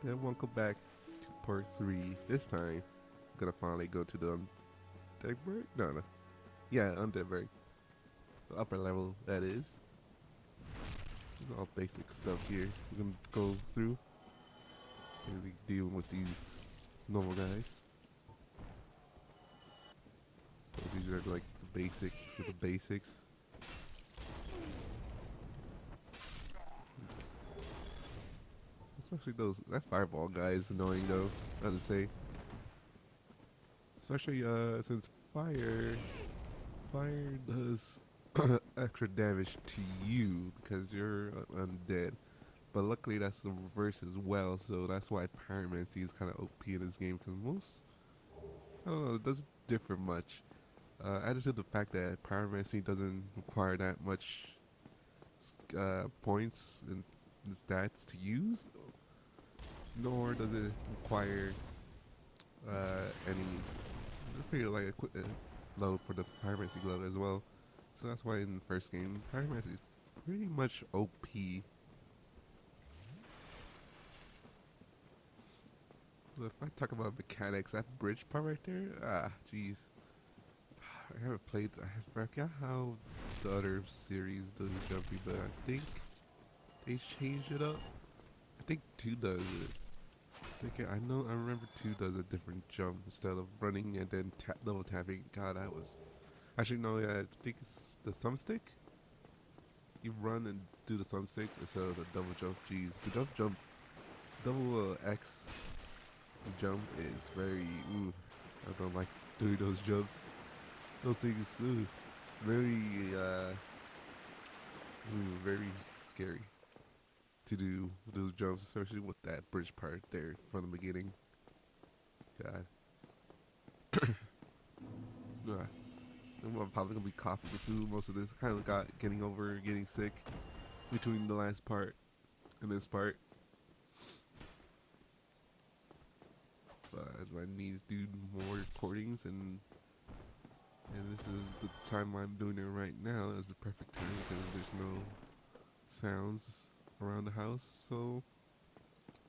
And welcome back to part 3. This time, I'm gonna finally go to the Undead Burg? No. Yeah, Undead Burg. The upper level, that is. It's all basic stuff here. We're gonna go through. Really dealing with these normal guys. So these are like the basics of the basics. Especially that fireball guy is annoying though, I have to say. Especially since fire does extra damage to you because you're undead. But luckily that's the reverse as well, so that's why pyromancy is kind of OP in this game because I don't know, it doesn't differ much. Added to the fact that pyromancy doesn't require that much points and stats to use, nor does it require any pretty like equipment load for the pyromancy glove as well. So that's why in the first game, pyromancy is pretty much OP. But if I talk about mechanics, that bridge part right there, jeez. I haven't played, I forgot how the other series does jumping, but I think they changed it up. I think 2 does it. I remember 2 does a different jump instead of running and then double tapping. God, that was. Actually, no, yeah, I think it's the thumbstick. You run and do the thumbstick instead of the double jump. Jeez, the double X jump is very. Ooh, I don't like doing those jumps. Those things, very, very scary to do those jumps, especially with that bridge part there from the beginning. God. I'm probably gonna be coughing through most of this. Kind of got getting sick between the last part and this part. But I need to do more recordings, and this is the time I'm doing it right now. Is the perfect time because there's no sounds around the house, so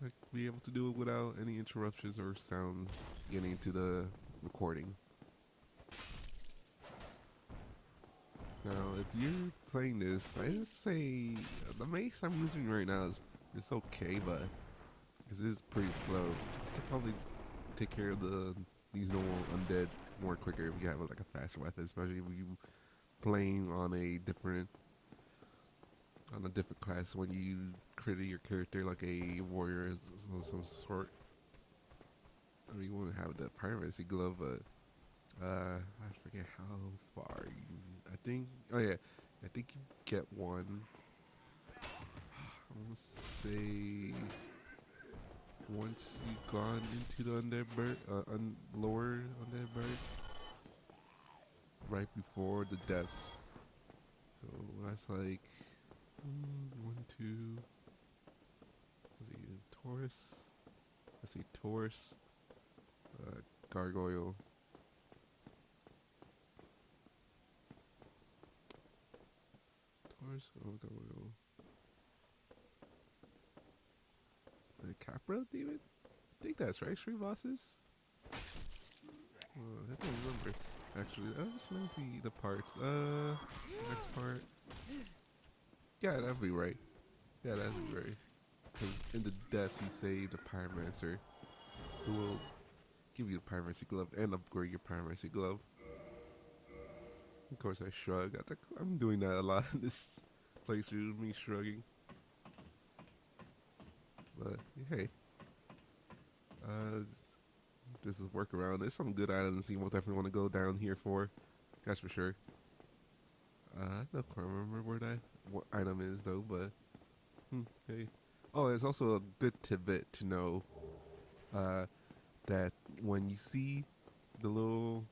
I can be able to do it without any interruptions or sounds getting into the recording. Now, if you're playing this, I just say the mace I'm using right now is it's okay, but it is pretty slow. You could probably take care of these normal undead more quicker if you have like a faster weapon, especially if you playing on a different class when you create your character like a warrior of some sort. I mean, you wouldn't have the pyromancy glove, but I forget how far you. I think. Oh yeah, I think you get one. I want to say once you've gone into the Undead Burg, lower Undead Burg, right before the depths. So that's like 1, 2. Let's see, Taurus. Let's see, Taurus, Gargoyle. Taurus, Gargoyle. Capra Demon? I think that's right. 3 bosses? I don't remember. Actually, let me see the parts. Next part. Yeah, that'd be right. Yeah, that'd be right. Because in the depths, you save the Pyromancer, who will give you the Pyromancy glove and upgrade your Pyromancy glove. Of course, I shrug. I'm doing that a lot in this playthrough, me shrugging. But hey, this is workaround. There's some good items you will definitely want to go down here for. That's for sure. I don't quite remember what item is though, but hey. Oh, it's also a good tidbit to know that when you see the little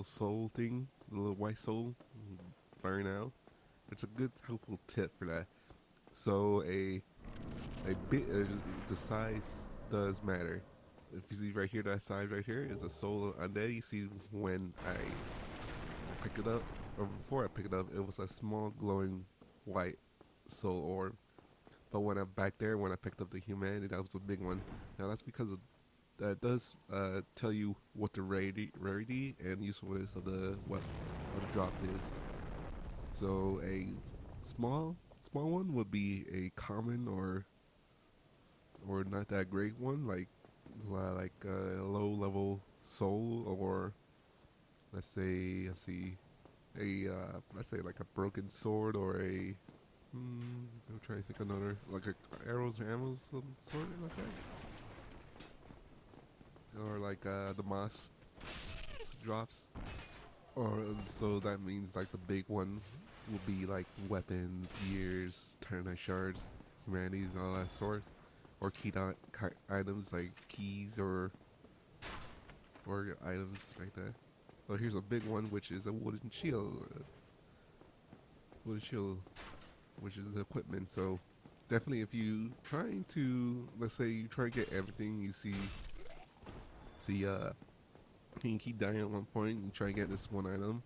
soul thing, the little white soul burn out, it's a good helpful tip for that. So a bit the size does matter. If you see right here, that size right here is a soul of undead. You see when I pick it up, or before I pick it up, it was a small glowing white soul orb. But when I'm back there, when I picked up the humanity, that was a big one. Now that's because of, that does tell you what the rarity and usefulness of the what the drop is. So a small one would be a common or not that great one, like a low level soul, or let's see, a let's say like a broken sword, or a I'm trying to think another, like arrows or ammo, some sort of like that, or like the moss drops, or so that means like the big ones will be like weapons, gears, Tyrannite shards, humanities, and all that sort, or items like keys or items like that. So here's a big one, which is a wooden shield, which is the equipment. So definitely, if you trying to, let's say you try to get everything, you see you keep dying at one point and try to get this one item.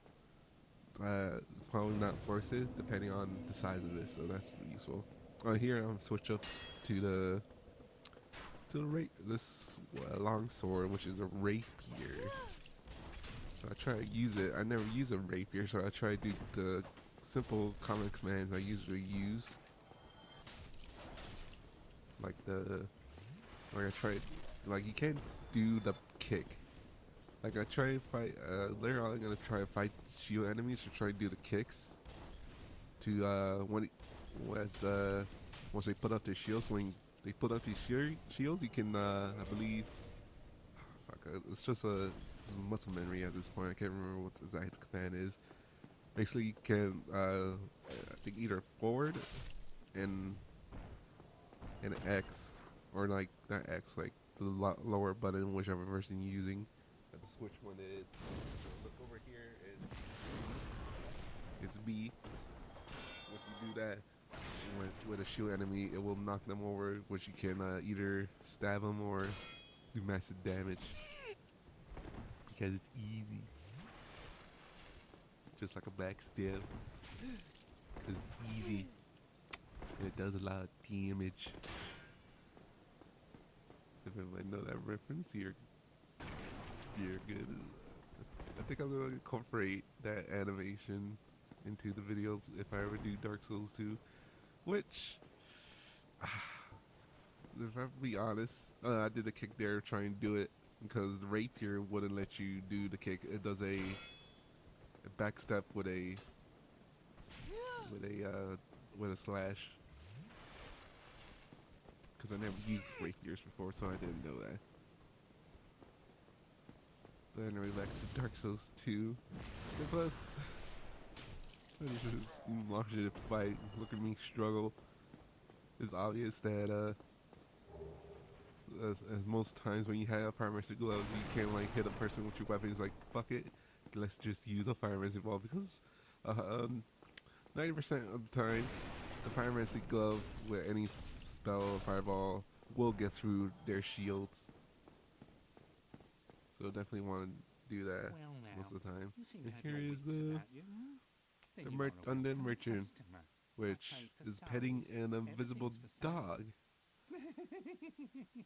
Probably not worth it, depending on the size of this. So that's useful. Here I'm switch up to this long sword, which is a rapier. So I try to use it. I never use a rapier, so I try to do the simple common commands I usually use. Like I tried, like you can't do the kick. Like I try to fight, later on I'm gonna try to fight shield enemies to try to do the kicks. To, once they put up their shields, when they put up these shields, you can, I believe, it's just it's a muscle memory at this point. I can't remember what the exact command is. Basically, you can, I think either forward and X, or like not X, like the lower button, whichever version you're using. That's which one it's. Look over here. It's B. If you do that with a shield enemy, it will knock them over, which you can either stab them or do massive damage because it's easy, just like a backstab. Cause it's easy and it does a lot of damage. If everybody know that reference, you're good. I think I'm gonna incorporate that animation into the videos if I ever do Dark Souls 2. Which, if I be honest, I did a kick there trying to do it because the rapier wouldn't let you do the kick. It does a backstep with with a slash. Because I never used rapiers before, so I didn't know that. Then relax to Dark Souls 2. And plus, I just watching it fight, look at me struggle. It's obvious that as most times when you have fire mercy gloves, you can't like hit a person with your weapon. It's like, fuck it, let's just use a fire mercy ball, because 90% of the time, the fire mercy glove with any spell or fireball will get through their shields. So definitely want to do that most of the time. And here is the Undead merchant, which is petting an invisible dog,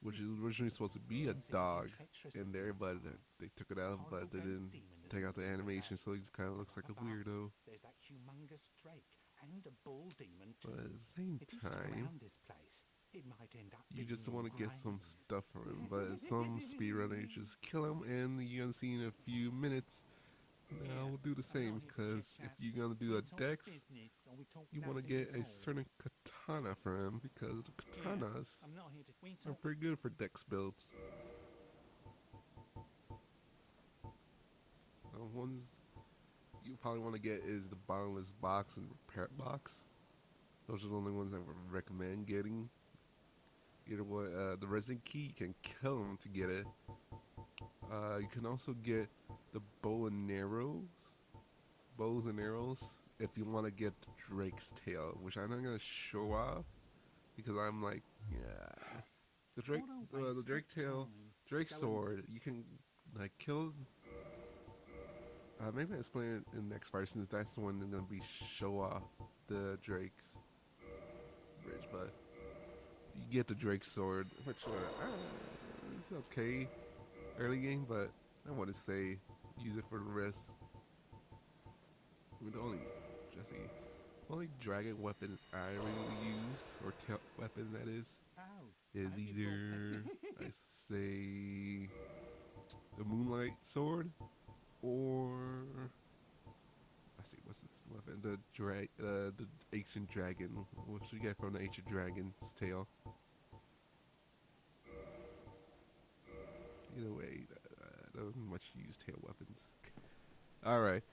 which is originally supposed to be a dog in there, but they took it out, but they didn't take out the animation, so he kind of looks like a weirdo. But at the same time, you just want to get some stuff from him, but some speedrunners just kill him, and you're gonna see in a few minutes. Now we'll do the same, because if you're gonna do a dex, you want to get a certain katana from him, because the katanas are pretty good for dex builds. Ones you probably want to get is the bottomless box and repair box. Those are the only ones I would recommend getting. Either way, the resin key, you can kill him to get it. You can also get the bows and arrows, if you want to get the Drake's tail, which I'm not gonna show off because I'm like, yeah, the Drake tail, Drake sword, you can like kill. Maybe I'll explain it in the next part, since that's the one that's gonna be show off the Drake's bridge, but get the Drake sword, which it's okay early game, but I want to say use it for the rest. I mean, the only dragon weapons I really use, or weapon that is either I say the Moonlight Sword, or I see what's its weapon, the ancient dragon, which you get from the ancient dragon's tail. Either way, I don't much use tail weapons. All right.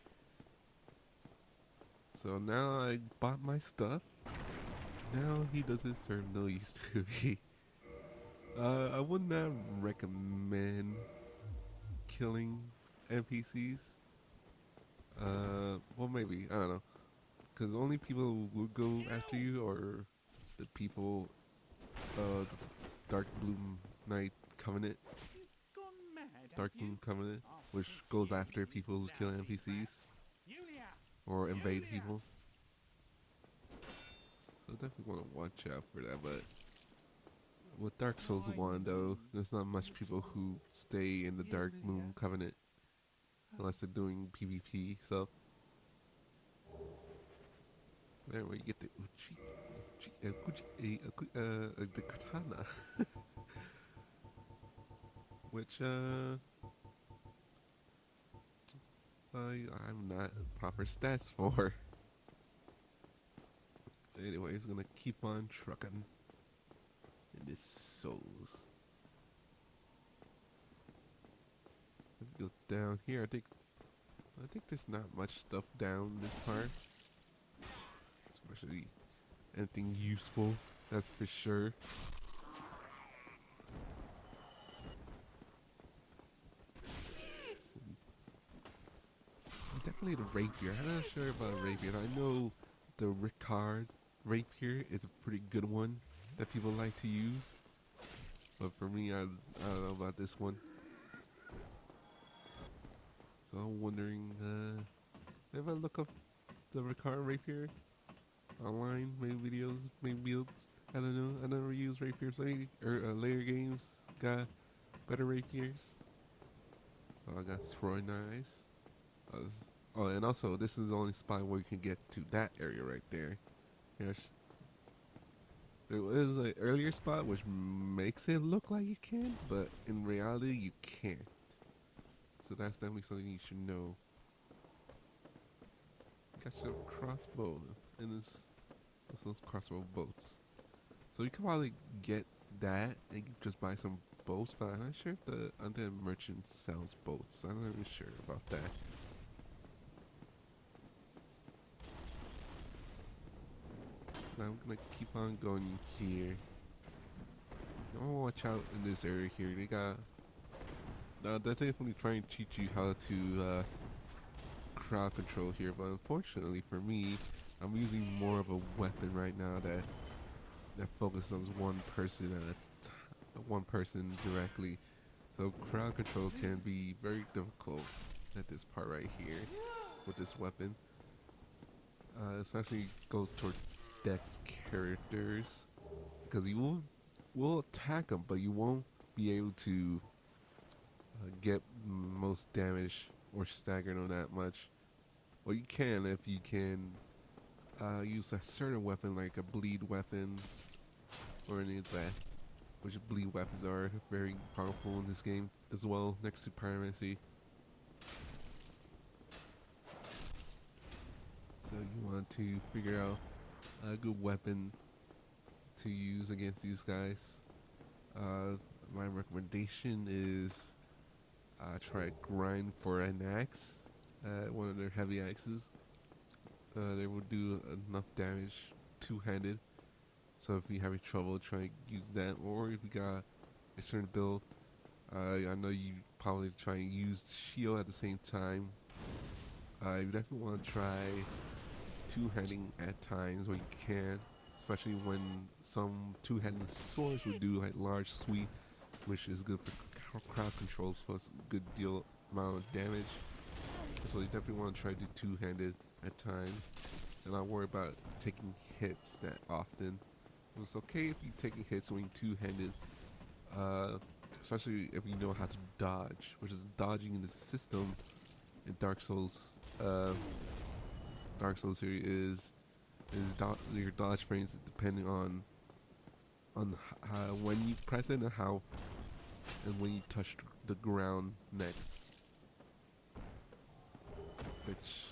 So now I bought my stuff. Now he doesn't serve no use to me. I would not recommend killing NPCs. Well, maybe I don't know, because only people who will go after you are the people, the Dark Blue Knight Covenant, Dark Moon Covenant, which goes after people who kill NPCs or invade people. So definitely want to watch out for that. But with Dark Souls 1, though, there's not much people who stay in the Dark Moon Covenant unless they're doing PvP. So there, where you get the the katana, which I'm not proper stats for. Anyways, gonna keep on trucking in this Souls. Let's go down here. I think there's not much stuff down this part, especially anything useful. That's for sure. Definitely the rapier. I'm not sure about rapier. I know the Ricard rapier is a pretty good one that people like to use, but for me, I don't know about this one. So I'm wondering if I look up the Ricard rapier online, maybe videos, maybe builds. I don't know. I never use rapiers. Layer games got better rapiers. Oh, I got throwing knives. Oh, and also, this is the only spot where you can get to that area right there. Yes. There was an earlier spot which makes it look like you can, but in reality, you can't. So that's definitely something you should know. Got your crossbow in those crossbow bolts. So you can probably get that and just buy some bolts, but I'm not sure if the Undead merchant sells bolts. I'm not really sure about that. Now I'm gonna keep on going here. I want to watch out in this area here. They got. They're definitely trying to teach you how to crowd control here, but unfortunately for me, I'm using more of a weapon right now that focuses on one person directly. So crowd control can be very difficult at this part right here with this weapon. Especially goes toward Dex characters, because you will attack them, but you won't be able to get most damage or stagger them that much. Well, you can if you can use a certain weapon like a bleed weapon or any of that, which bleed weapons are very powerful in this game as well, next to pyromancy. So you want to figure out a good weapon to use against these guys. My recommendation is try grind for an axe, one of their heavy axes. They will do enough damage two-handed. So if you have trouble, try to use that. Or if you got a certain build, I know you probably try and use shield at the same time. You definitely want to try two-handing at times when you can, especially when some two-handed swords will do like large sweep, which is good for crowd controls for a good deal amount of damage. So you definitely want to try to do two-handed at times, and not worry about taking hits that often. It's okay if you're taking hits when you're two-handed, uh, especially if you know how to dodge, which is dodging in the system in Dark Souls. Dark Souls here your dodge frames depending on how, when you press it and how and when you touch the ground next. Which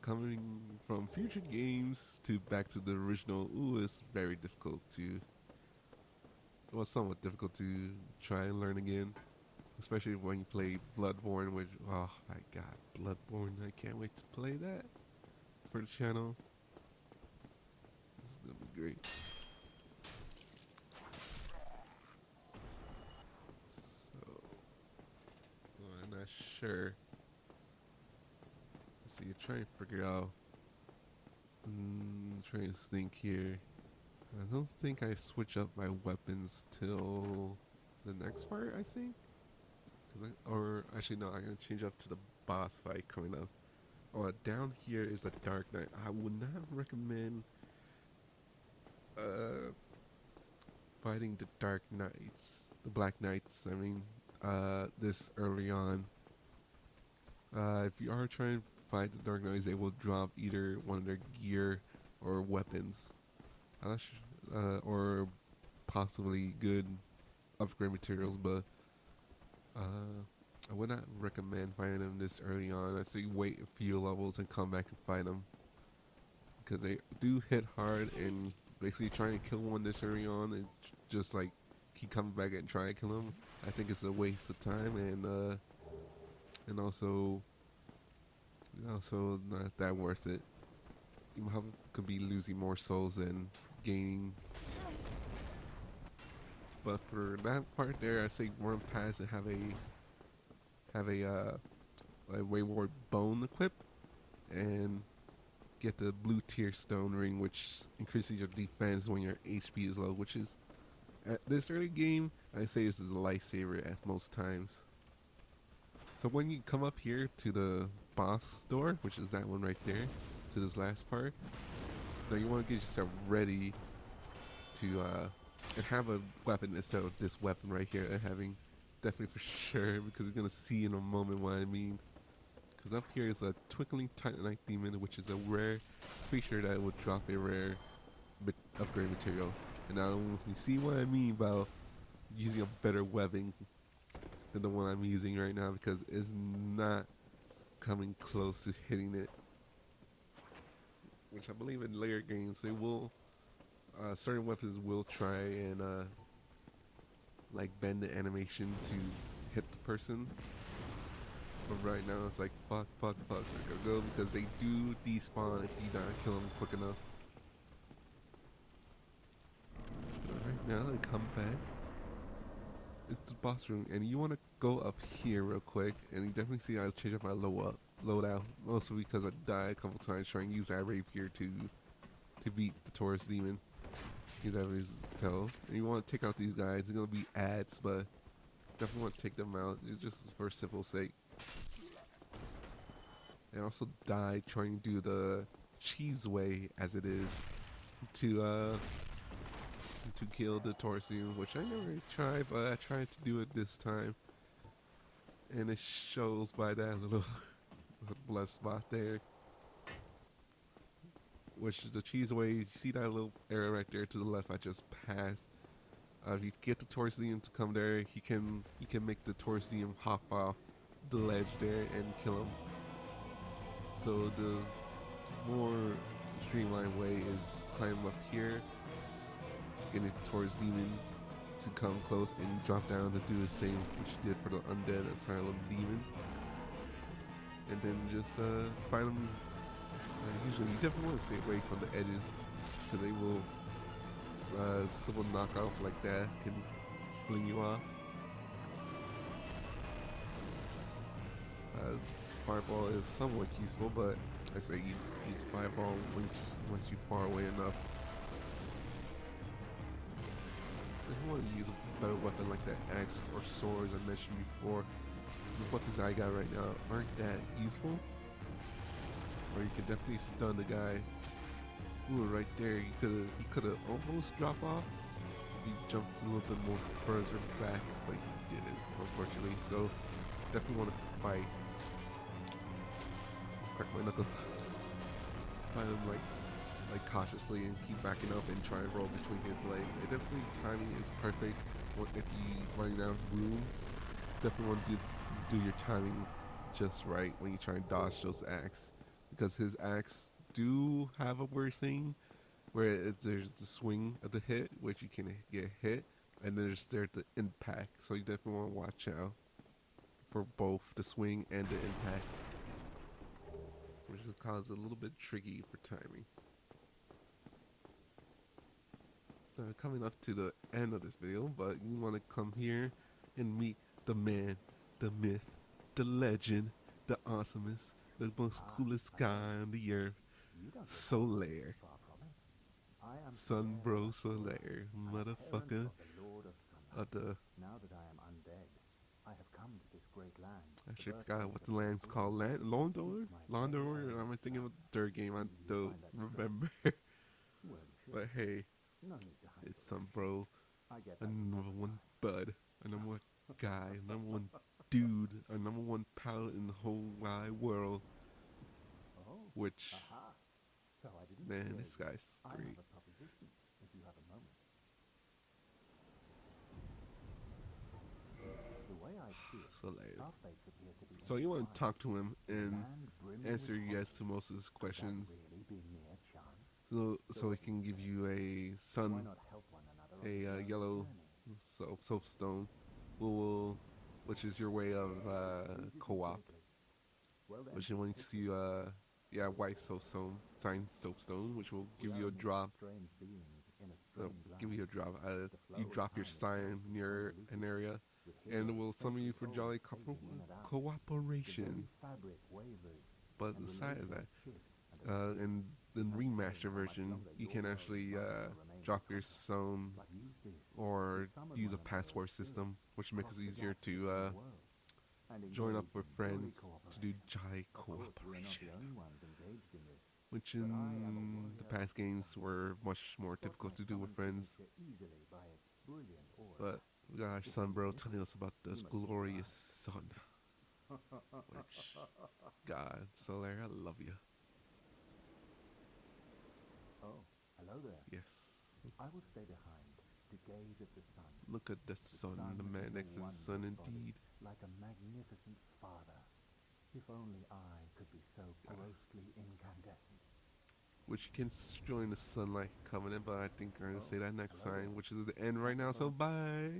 coming from future games to back to the original, it's very difficult to. Well, somewhat difficult to try and learn again, especially when you play Bloodborne. Which, oh my God, Bloodborne! I can't wait to play that for the channel. This is gonna be great. So, well, I'm not sure. So you're trying to figure out. Trying to think here. I don't think I switch up my weapons till the next part, I think. Or actually, no, I'm gonna change up to the boss fight coming up. Oh, down here is a Dark Knight. I would not recommend fighting the Dark Knights, the Black Knights. I mean, this early on. If you are trying to fight the Dark Knights, they will drop either one of their gear or weapons. Or possibly good upgrade materials, but I would not recommend fighting them this early on. I say wait a few levels and come back and fight them, because they do hit hard, and basically trying to kill one this early on and just like keep coming back and try to kill them, I think it's a waste of time, and also not that worth it. You could be losing more souls than gaining. But for that part there, I say run past and have a wayward bone equipped and get the blue tier stone ring, which increases your defense when your HP is low, which is at this early game I say this is a lifesaver at most times. So when you come up here to the boss door, which is that one right there, to this last part, now you want to get yourself ready to and have a weapon instead of this weapon right here, and having definitely for sure, because you're gonna see in a moment what I mean. Because up here is a twinkling titanite demon, which is a rare creature that will drop a rare upgrade material. And now you see what I mean about using a better weapon than the one I'm using right now, because it's not coming close to hitting it. Which I believe in later games they will. Certain weapons will try and like bend the animation to hit the person, but right now it's like fuck, I gotta go, because they do despawn if you don't kill them quick enough. Alright, now I come back. It's the boss room, and you want to go up here real quick, and you definitely see I change up my loadout, mostly because I died a couple times trying to use that rapier to beat the Taurus demon. You definitely tell. And you want to take out these guys. They're gonna be ads, but definitely want to take them out. It's just for simple sake. And also die trying to do the cheese way, as it is, to kill the Taurus demon, which I never tried, but I tried to do it this time. And it shows by that little blood spot there. Which is the cheese way. You see that little area right there to the left I just passed. If you get the Taurus demon to come there, he can make the Taurus demon hop off the ledge there and kill him. So the more streamlined way is climb up here, get the Taurus demon to come close and drop down to do the same which you did for the Undead Asylum demon, and then just fight them. Usually you definitely want to stay away from the edges, because they will simple knockoff like that can fling you off. Fireball is somewhat useful, but I say you use fireball once you're far away enough. If you want to use a better weapon like that axe or swords I mentioned before, the weapons I got right now aren't that useful. Or you can definitely stun the guy Ooh, right there, he could have almost dropped off. He jumped a little bit more further back, but he didn't, unfortunately. So definitely want to fight. Crack my knuckle. Find him like cautiously and keep backing up and try and roll between his legs. It definitely timing is perfect. If you running out of room, definitely want to do your timing just right when you try and dodge those acts, because his acts do have a weird thing where there's the swing of the hit, which you can get hit, and then there's the impact. So you definitely want to watch out for both the swing and the impact, which will cause a little bit tricky for timing. So coming up to the end of this video, but you want to come here and meet the man, the myth, the legend, the awesomest, the most coolest guy on the earth, Solaire. Sunbro Solaire, motherfucker of the. Now that I am undead, I have come to this great land. I actually forgot what the land's called. Londor? Londor? I'm thinking of the third game. I don't remember. But hey, it's Sunbro, a number one bud, a number one guy, a number one dude, a number one pal in the whole wide world. Which, man, this guy's great. So you want to talk to him and answer yes to most of his questions, so he can give you a sun, a yellow soapstone, which is your way of co-op, which is when you see white soapstone, signed soapstone, which will give you a drop. Give you a drop. You drop your sign near an area, and it will summon you for jolly cooperation. But aside of that, in the remaster version, you can actually drop your stone or use a password system, which makes it easier to join up with friends to do jolly cooperation, which in the past games were much more difficult to do with friends. But we got our Sunbro telling us about this glorious sun. Which, God, Solaire, I love you. Oh, hello there. Yes. I will stay behind to gaze at the sun. Look at the sun, the man next to the sun, indeed. Like a magnificent father. If only I could be so grossly incandescent. Which you can join the Sunlight Covenant, but I think I'm going to say that next time, which is at the end right now, so bye!